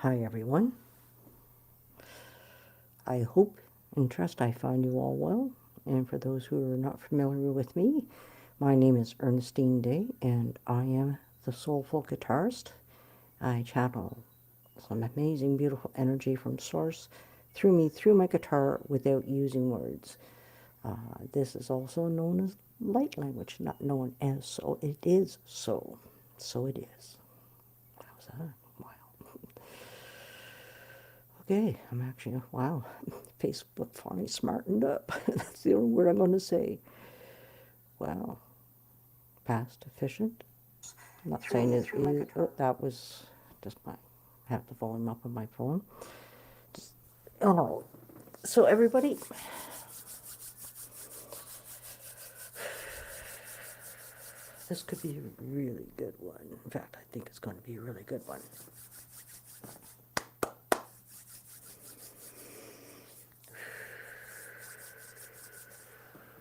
Hi everyone. I hope and trust I find you all well. And for those who are not familiar with me, my name is Ernestine Day and I am the Soulful Guitarist. I channel some amazing, beautiful energy from Source through me, through my guitar without using words. This is also known as light language, not known as so. It is so. So it is. How's that? Wow. Okay, I'm actually, wow, Facebook finally smartened up. That's the only word I'm going to say. Wow. Past efficient. I'm not saying it is, oh, that was just my, I have the volume up on my phone. Just, oh, so everybody, this could be a really good one. In fact, I think it's going to be a really good one.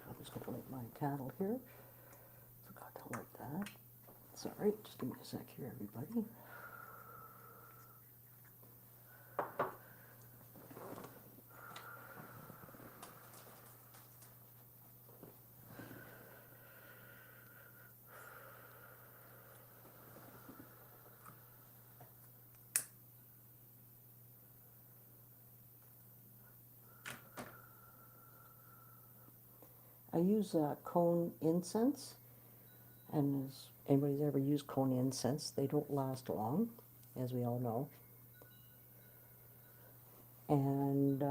I'm just going to light my candle here. Forgot to light that. Sorry, just give me a sec here, everybody. I use cone incense, and as anybody's ever used cone incense, they don't last long, as we all know. And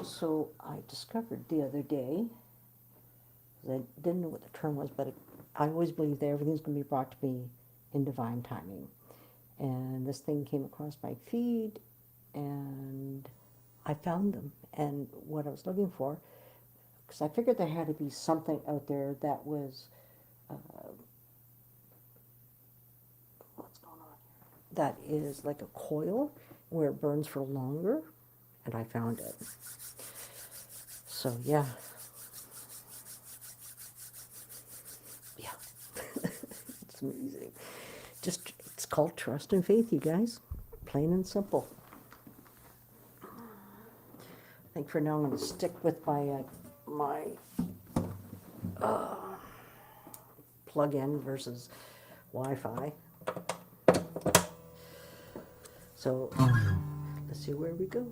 so I discovered the other day, 'cause I didn't know what the term was, but I always believe that everything's going to be brought to me in divine timing. And this thing came across my feed, and I found them. And what I was looking for, because I figured there had to be something out there that was, what's going on here? That is like a coil where it burns for longer, and I found it. So yeah, yeah, it's amazing. Just it's called trust and faith, you guys. Plain and simple. I think for now I'm going to stick with my plug-in versus Wi-Fi. So let's see where we go.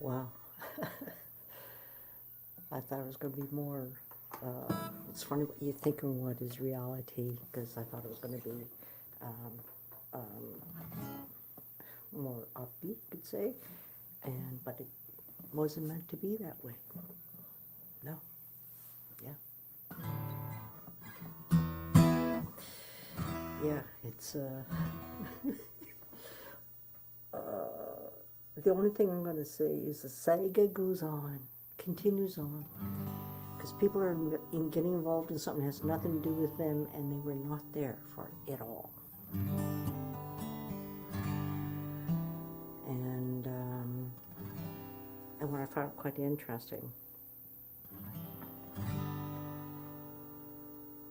Wow. I thought it was going to be more. It's funny what you think and what is reality, because I thought it was going to be um, more upbeat, you could say, but it wasn't meant to be that way. No. Yeah. Yeah. It's the only thing I'm going to say is the saga goes on, continues on, because people are getting involved in something that has nothing to do with them, and they were not there for it all. And what I found quite interesting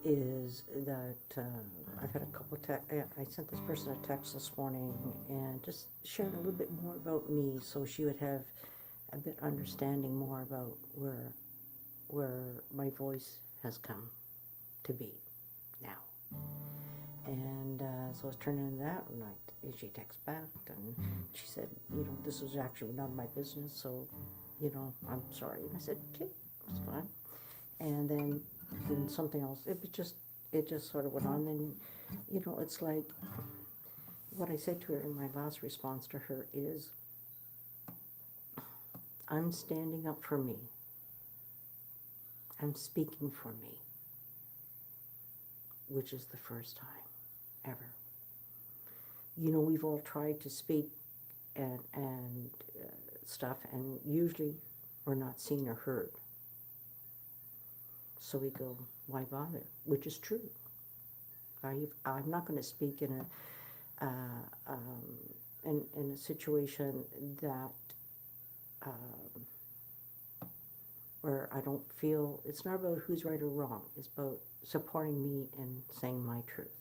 is that I've had a couple I sent this person a text this morning and just sharing a little bit more about me, so she would have a bit understanding more about where my voice has come to be now. And so I was turning into that, and she texts back, and she said, this was actually none of my business, so, I'm sorry. And I said, okay, it's fine. And then something else, it just sort of went on. And, it's like, what I said to her in my last response to her is, I'm standing up for me. I'm speaking for me, which is the first time ever. We've all tried to speak and stuff, and usually we're not seen or heard. So we go, why bother? Which is true. I'm not going to speak in a situation that where I don't feel. It's not about who's right or wrong. It's about supporting me and saying my truth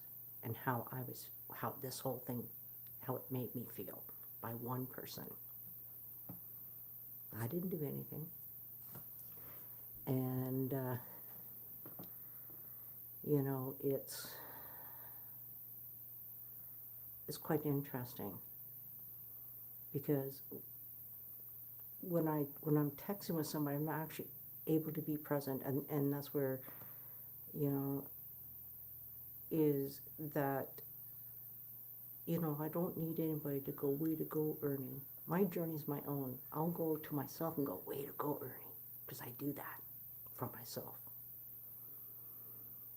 and how this whole thing, how it made me feel by one person. I didn't do anything. And, it's quite interesting, because when I'm texting with somebody, I'm not actually able to be present, and that's where, is that, I don't need anybody to go, way to go, Ernie. My journey's my own. I'll go to myself and go, way to go, Ernie, because I do that for myself.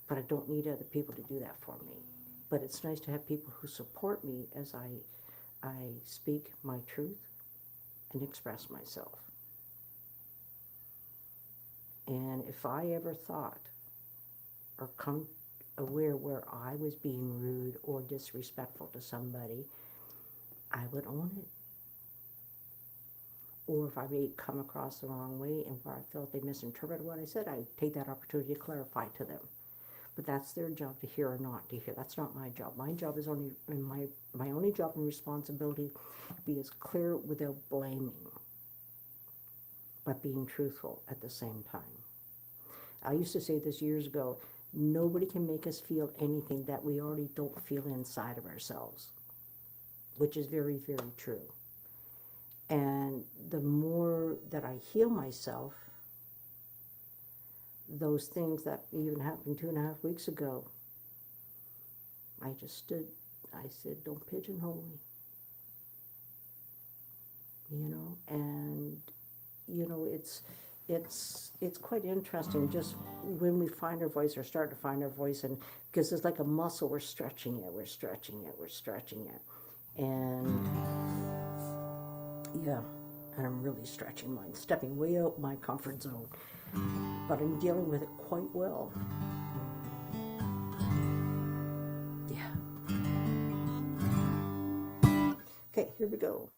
But I don't need other people to do that for me. But it's nice to have people who support me as I speak my truth and express myself. And if I ever thought or come aware where I was being rude or disrespectful to somebody, I would own it. Or if I may come across the wrong way and where I felt they misinterpreted what I said, I'd take that opportunity to clarify to them. But that's their job to hear or not to hear. That's not my job. My job is my only job and responsibility to be as clear without blaming, but being truthful at the same time. I used to say this years ago, nobody can make us feel anything that we already don't feel inside of ourselves, which is very, very true. And the more that I heal myself, those things that even happened 2.5 weeks ago, I just stood, I said, don't pigeonhole me. And it's quite interesting just when we find our voice or start to find our voice, and because it's like a muscle, we're stretching it. And yeah, and I'm really stretching mine, stepping way out my comfort zone, but I'm dealing with it quite well. Yeah. Okay, here we go.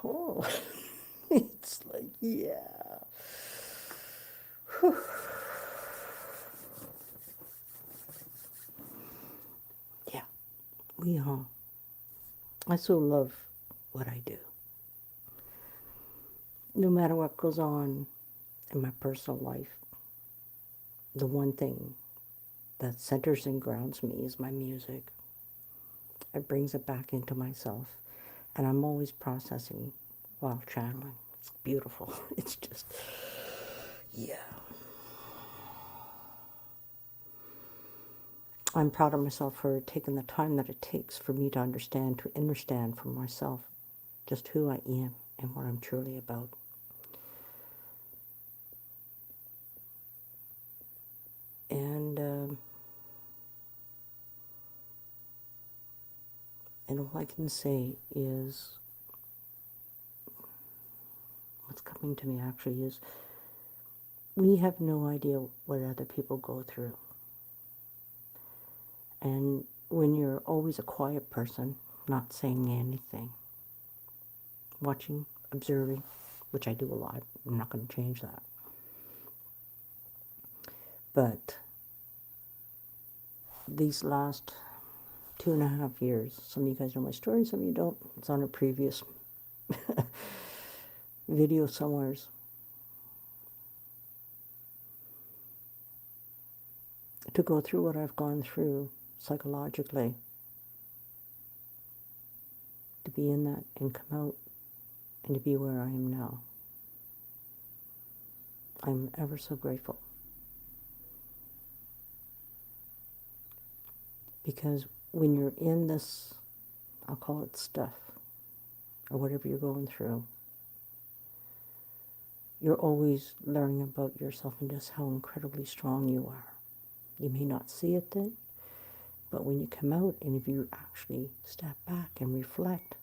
oh. It's like, yeah. Whew. Yeah, we all. I so love what I do. No matter what goes on in my personal life, the one thing that centers and grounds me is my music. It brings it back into myself. And I'm always processing while channeling. It's beautiful. It's just, yeah. I'm proud of myself for taking the time that it takes for me to understand for myself just who I am and what I'm truly about. And all I can say is, what's coming to me actually is, we have no idea what other people go through. And when you're always a quiet person, not saying anything, watching, observing, which I do a lot, I'm not going to change that. But these last 2.5 years, some of you guys know my story, some of you don't. It's on a previous video somewheres. To go through what I've gone through psychologically, to be in that and come out and to be where I am now, I'm ever so grateful. Because when you're in this, I'll call it stuff, or whatever you're going through, you're always learning about yourself and just how incredibly strong you are. You may not see it then, but when you come out and if you actually step back and reflect,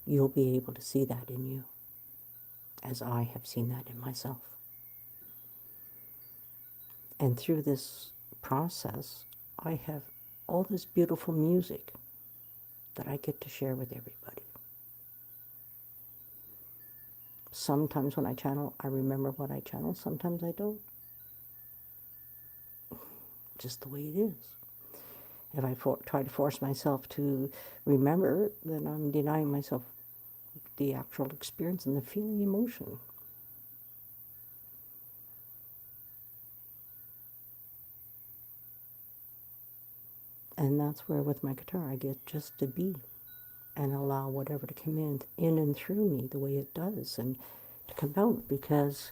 you'll be able to see that in you, as I have seen that in myself. And through this process, I have all this beautiful music that I get to share with everybody. Sometimes when I channel, I remember what I channel. Sometimes I don't. Just the way it is. If I try to force myself to remember, then I'm denying myself the actual experience and the feeling emotion. And that's where with my guitar I get just to be and allow whatever to come in and through me the way it does and to come out, because,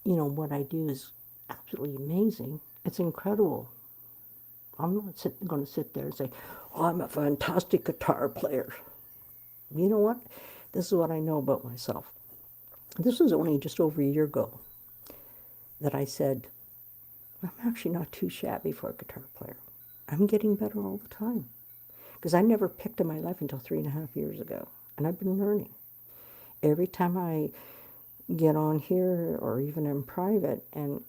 you know, what I do is absolutely amazing. It's incredible. I'm not going to sit there and say, oh, I'm a fantastic guitar player. You know what? This is what I know about myself. This was only just over a year ago that I said, I'm actually not too shabby for a guitar player. I'm getting better all the time. Because I never picked in my life until 3.5 years ago. And I've been learning. Every time I get on here or even in private, and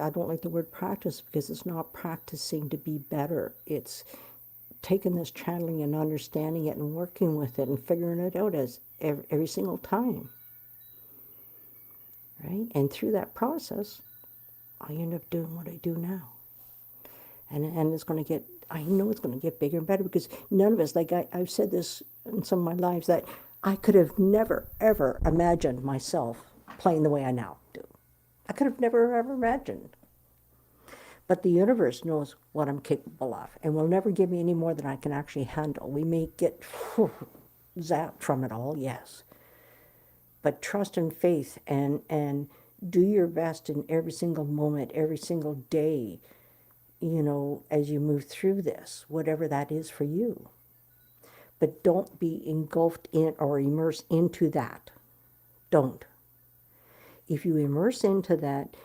I don't like the word practice because it's not practicing to be better. It's taking this channeling and understanding it and working with it and figuring it out as every single time. Right? And through that process, I end up doing what I do now. And it's going to get, I know it's going to get bigger and better, because none of us, like I've said this in some of my lives, that I could have never, ever imagined myself playing the way I now do. I could have never, ever imagined. But the universe knows what I'm capable of, and will never give me any more than I can actually handle. We may get zapped from it all, yes. But trust and faith and do your best in every single moment, every single day, you know, as you move through this, whatever that is for you. But don't be engulfed in or immersed into that. Don't. If you immerse into that,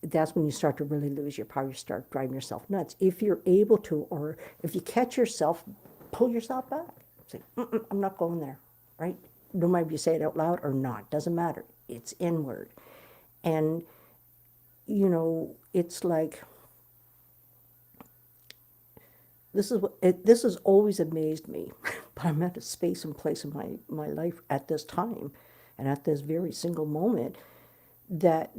that's when you start to really lose your power. You start driving yourself nuts. If you're able to, or if you catch yourself, pull yourself back. Say, I'm not going there, right? No matter if you say it out loud or not, doesn't matter. It's inward. And, you know, it's like, this has always amazed me. but I'm at a space and place in my life at this time and at this very single moment that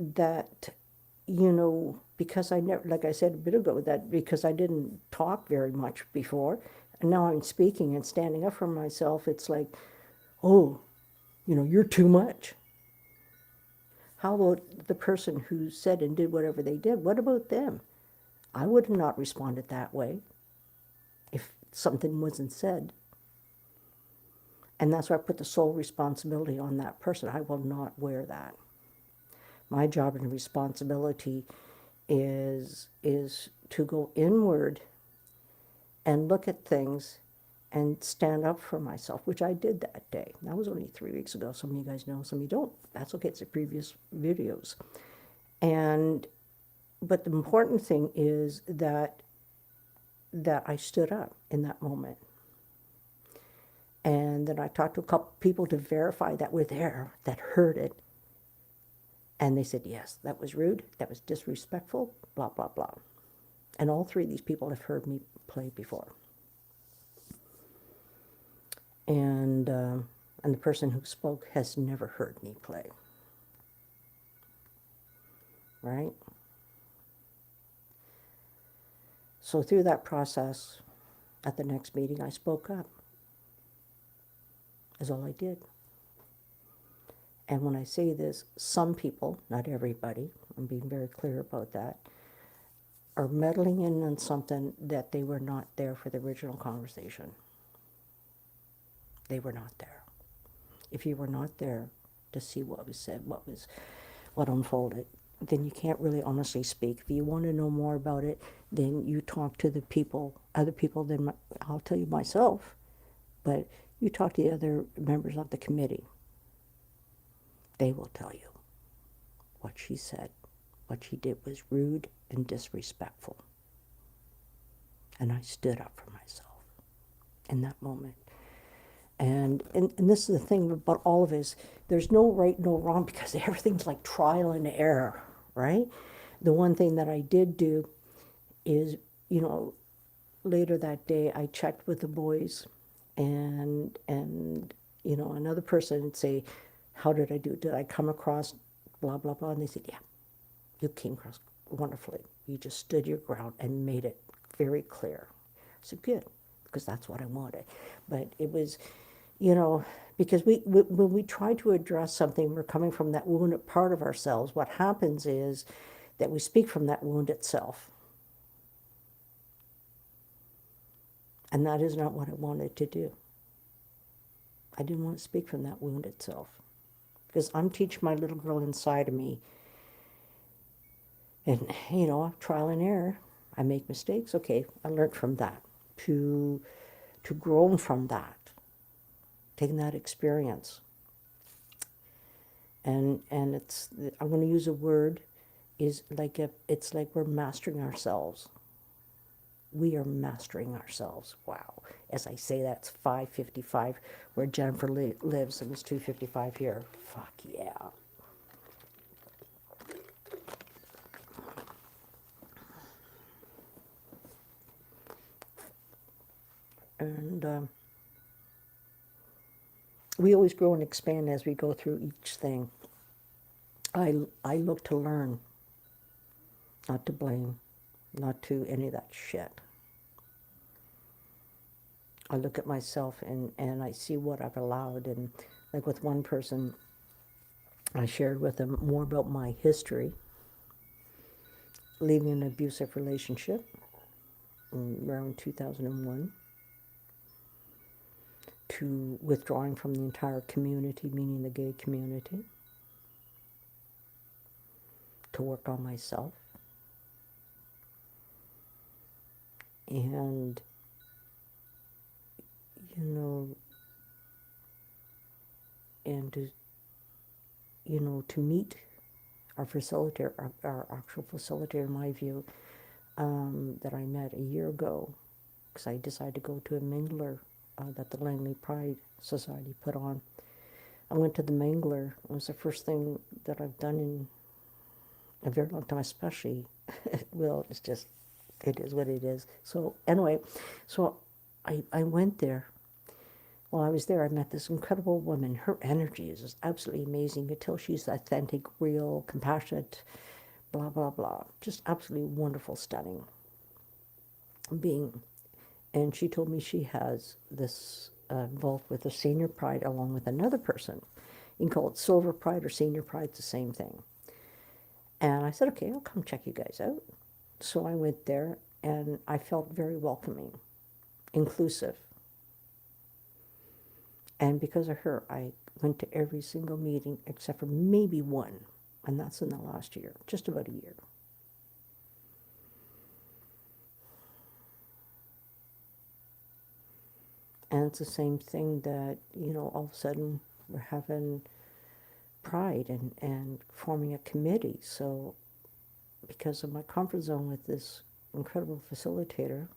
you know, because I never, like I said a bit ago, that because I didn't talk very much before, and now I'm speaking and standing up for myself, it's like, oh, you know, you're too much. How about the person who said and did whatever they did? What about them? I would have not responded that way if something wasn't said. And that's why I put the sole responsibility on that person. I will not wear that. My job and responsibility is to go inward and look at things and stand up for myself, which I did that day. That was only 3 weeks ago. Some of you guys know, some of you don't. That's okay, it's the previous videos. And but the important thing is that I stood up in that moment. And then I talked to a couple people to verify that were there, that heard it. And they said, yes, that was rude, that was disrespectful, blah, blah, blah. And all three of these people have heard me play before. And the person who spoke has never heard me play. Right? So through that process, at the next meeting, I spoke up. That's all I did. And when I say this, some people, not everybody, I'm being very clear about that, are meddling in on something that they were not there for the original conversation. They were not there. If you were not there to see what was said, what unfolded, then you can't really honestly speak. If you want to know more about it, then you talk to the people, other people than I'll tell you myself, but you talk to the other members of the committee. They will tell you what she said. What she did was rude and disrespectful. And I stood up for myself in that moment. And this is the thing about all of us. There's no right, no wrong, because everything's like trial and error, right? The one thing that I did do is, you know, later that day I checked with the boys and you know, another person would say, how did I do? Did I come across blah, blah, blah? And they said, yeah, you came across wonderfully. You just stood your ground and made it very clear. I said, good, because that's what I wanted. But it was, you know, because when we try to address something, we're coming from that wounded part of ourselves. What happens is that we speak from that wound itself. And that is not what I wanted to do. I didn't want to speak from that wound itself. Because I'm teaching my little girl inside of me. And, you know, trial and error. I make mistakes. Okay, I learned from that. To grow from that. Taking that experience. And it's, I'm going to use a word, is like it's like we're mastering ourselves. We are mastering ourselves. Wow. As I say, that's 5:55 where Jennifer lives, and it's 2:55 here. Fuck yeah. And we always grow and expand as we go through each thing. I look to learn, not to blame, not to any of that shit. I look at myself and I see what I've allowed. And like with one person, I shared with them more about my history, leaving an abusive relationship around 2001, to withdrawing from the entire community, meaning the gay community, to work on myself. And, you know, and to, you know, to meet our facilitator, our actual facilitator, in my view, that I met a year ago, because I decided to go to a mingler that the Langley Pride Society put on. I went to the mingler. It was the first thing that I've done in a very long time, especially, well, it's just, it is what it is. So anyway, so I went there, while I was there, I met this incredible woman. Her energy is just absolutely amazing. You could tell she's authentic, real, compassionate, blah, blah, blah. Just absolutely wonderful, stunning being. And she told me she has this involved with the senior pride along with another person. You can call it silver pride or senior pride, it's the same thing. And I said, okay, I'll come check you guys out. So I went there and I felt very welcoming, inclusive. And because of her, I went to every single meeting except for maybe one, and that's in the last year, just about a year. And it's the same thing that, you know, all of a sudden we're having pride and forming a committee. So because of my comfort zone with this incredible facilitator,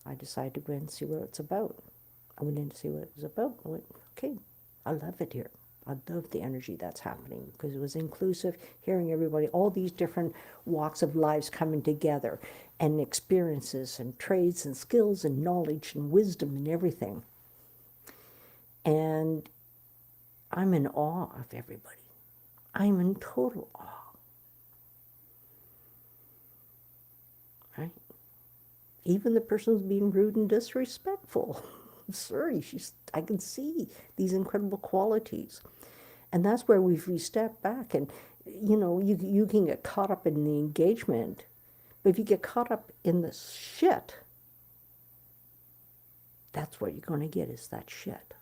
I decided to go in and see what it's about. I went in to see what it was about. I went, okay, I love it here. I love the energy that's happening because it was inclusive, hearing everybody, all these different walks of lives coming together and experiences and trades and skills and knowledge and wisdom and everything. And I'm in awe of everybody. I'm in total awe. Right? Even the person who's being rude and disrespectful. Sorry, I can see these incredible qualities. And that's where we step back and, you know, you can get caught up in the engagement, but if you get caught up in the shit, that's what you're going to get is that shit.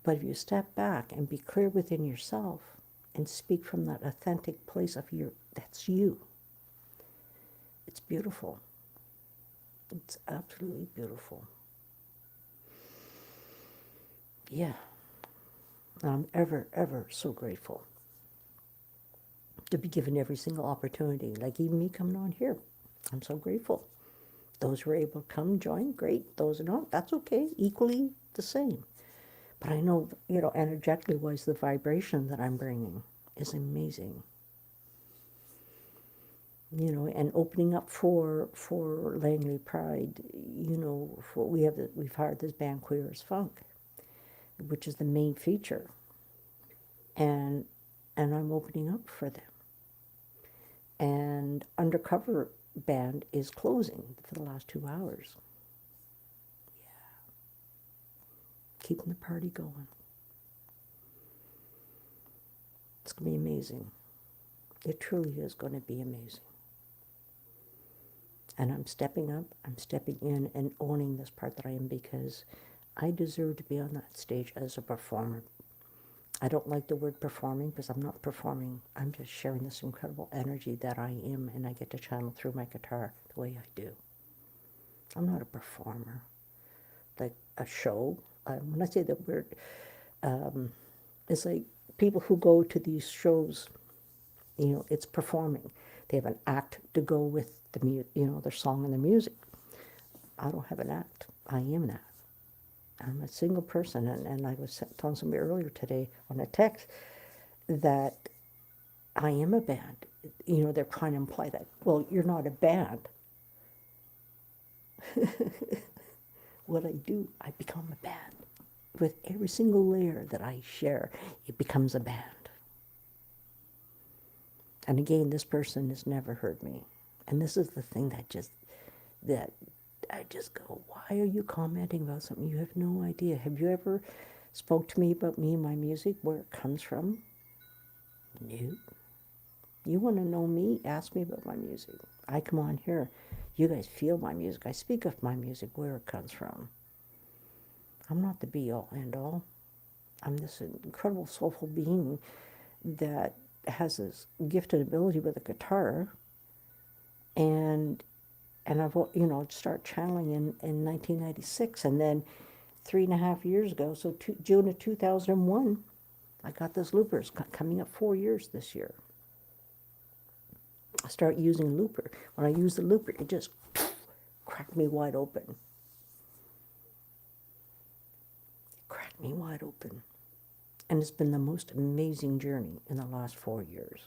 But if you step back and be clear within yourself and speak from that authentic place of that's you, it's beautiful. It's absolutely beautiful. Yeah. I'm ever, ever so grateful to be given every single opportunity. Like even me coming on here, I'm so grateful. Those who are able to come, join, great. Those who don't, that's okay. Equally the same. But I know, you know, energetically wise, the vibration that I'm bringing is amazing. You know, and opening up for Langley Pride, you know, we've hired this band Queer as Funk, which is the main feature. And I'm opening up for them. And Undercover Band is closing for the last 2 hours. Yeah. Keeping the party going. It's going to be amazing. It truly is going to be amazing. And I'm stepping up, I'm stepping in and owning this part that I am because I deserve to be on that stage as a performer. I don't like the word performing because I'm not performing. I'm just sharing this incredible energy that I am and I get to channel through my guitar the way I do. I'm not a performer. Like a show, when I say that word, it's like people who go to these shows, you know, it's performing. They have an act to go with the their song and the music. I don't have an act. I am that. I'm a single person, and I was telling somebody earlier today on a text that I am a band. You know, they're trying to imply that, well, you're not a band. What I do, I become a band. With every single layer that I share, it becomes a band. And again, this person has never heard me. And this is the thing that I just go, why are you commenting about something? You have no idea. Have you ever spoke to me about me and my music, where it comes from? No. You want to know me? Ask me about my music. I come on here. You guys feel my music. I speak of my music, where it comes from. I'm not the be-all, end-all. I'm this incredible soulful being that has this gifted ability with a guitar, and I've, you know, start channeling in 1996, and then 3.5 years ago, so June of 2001, I got this looper. It's coming up 4 years this year. I start using looper. When I use the looper, it just cracked me wide open. It cracked me wide open. And it's been the most amazing journey in the last 4 years.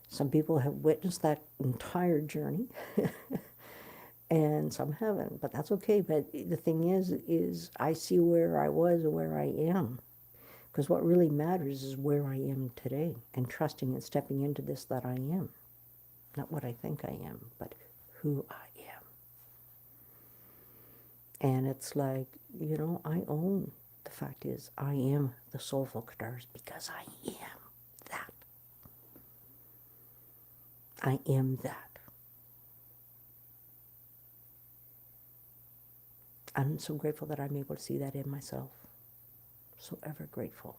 Some people have witnessed that entire journey. and some haven't, but that's okay. But the thing is I see where I was and where I am. Because what really matters is where I am today and trusting and stepping into this that I am. Not what I think I am, but who I am. And it's like, you know, I own the fact is I am the soulful guitarist because I am that. I am that. I'm so grateful that I'm able to see that in myself. So ever grateful.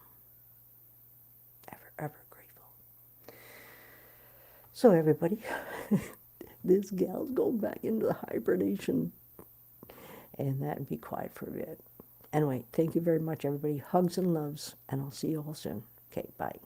Ever grateful. So everybody, this gal's going back into the hibernation. And that be quiet for a bit. Anyway, thank you very much, everybody. Hugs and loves, and I'll see you all soon. Okay, bye.